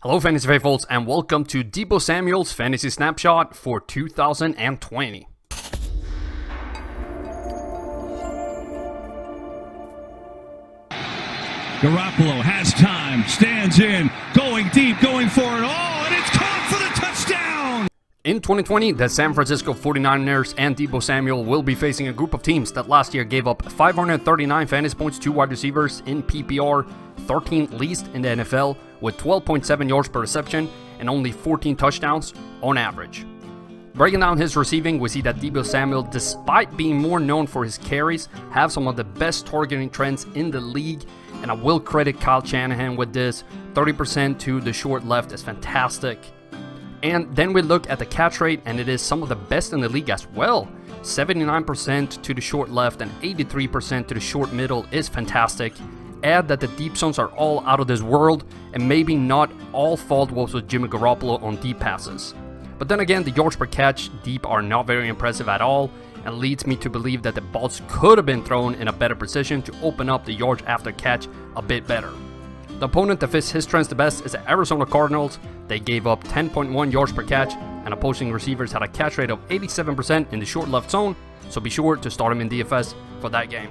Hello Fantasy Faithfuls and welcome to Deebo Samuel's Fantasy Snapshot for 2020. Garoppolo has time, stands in, going deep, going for it all, and it's caught for the touchdown! In 2020, the San Francisco 49ers and Deebo Samuel will be facing a group of teams that last year gave up 539 fantasy points to wide receivers in PPR, 13th least in the NFL, with 12.7 yards per reception and only 14 touchdowns on average. Breaking down his receiving, we see that Deebo Samuel, despite being more known for his carries, have some of the best targeting trends in the league, and I will credit Kyle Shanahan with this. 30% to the short left is fantastic. And then we look at the catch rate, and it is some of the best in the league as well. 79% to the short left and 83% to the short middle is fantastic. Add that the deep zones are all out of this world, and maybe not all fault was with Jimmy Garoppolo on deep passes. But then again, the yards per catch deep are not very impressive at all, and leads me to believe that the balls could have been thrown in a better position to open up the yards after catch a bit better. The opponent that fits his trends the best is the Arizona Cardinals. They gave up 10.1 yards per catch, and opposing receivers had a catch rate of 87% in the short left zone, so be sure to start him in DFS for that game.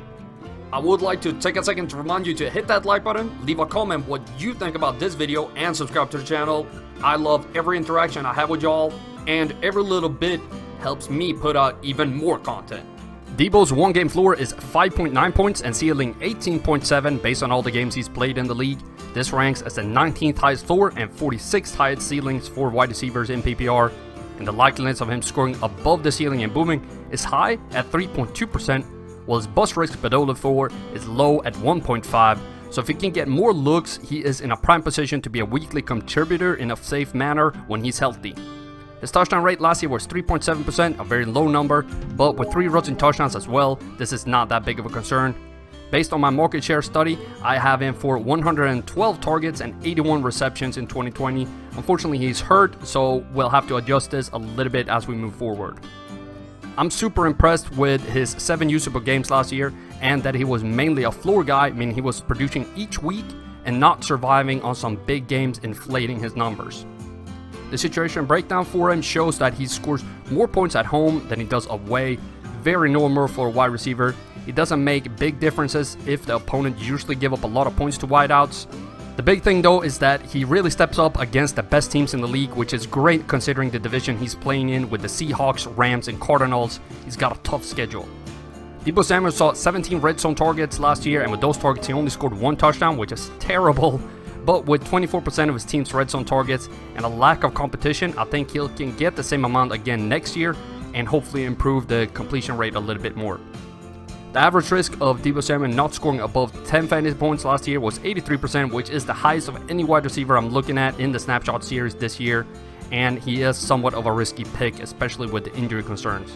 I would like to take a second to remind you to hit that like button, leave a comment what you think about this video, and subscribe to the channel. I love every interaction I have with y'all, and every little bit helps me put out even more content. Deebo's one-game floor is 5.9 points and ceiling 18.7 based on all the games he's played in the league. This ranks as the 19th highest floor and 46th highest ceilings for wide receivers in PPR, and the likeliness of him scoring above the ceiling and booming is high at 3.2%, while his bust risk Padola 4 is low at 1.5, so if he can get more looks, he is in a prime position to be a weekly contributor in a safe manner when he's healthy. His touchdown rate last year was 3.7%, a very low number, but with 3 rushing touchdowns as well, this is not that big of a concern. Based on my market share study, I have him for 112 targets and 81 receptions in 2020. Unfortunately, he's hurt, so we'll have to adjust this a little bit as we move forward. I'm super impressed with his 7 usable games last year, and that he was mainly a floor guy, meaning he was producing each week and not surviving on some big games inflating his numbers. The situation breakdown for him shows that he scores more points at home than he does away, very normal for a wide receiver. He doesn't make big differences if the opponent usually give up a lot of points to wideouts. The big thing though is that he really steps up against the best teams in the league, which is great considering the division he's playing in with the Seahawks, Rams, and Cardinals. He's got a tough schedule. Deebo Samuel saw 17 red zone targets last year, and with those targets he only scored 1 touchdown, which is terrible. But with 24% of his team's red zone targets and a lack of competition, I think he can get the same amount again next year and hopefully improve the completion rate a little bit more. The average risk of Deebo Samuel not scoring above 10 fantasy points last year was 83%, which is the highest of any wide receiver I'm looking at in the Snapshot series this year, and he is somewhat of a risky pick, especially with the injury concerns.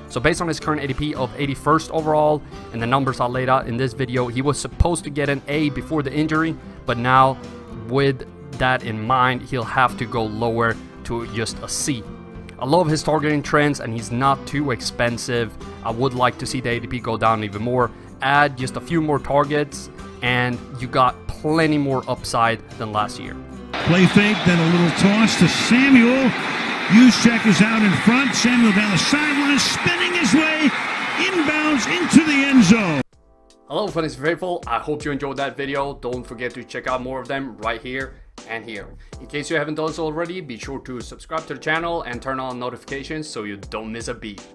So based on his current ADP of 81st overall and the numbers I laid out in this video, he was supposed to get an A before the injury, but now with that in mind, he'll have to go lower to just a C. I love his targeting trends, and he's not too expensive. I would like to see the ADP go down even more. Add just a few more targets, and you got plenty more upside than last year. Play fake, then a little toss to Samuel. Juszczyk is out in front. Samuel down the sideline, spinning his way inbounds into the end zone. Hello Fantasy Faithful, I hope you enjoyed that video. Don't forget to check out more of them right here and here. In case you haven't done so already, be sure to subscribe to the channel and turn on notifications so you don't miss a beat.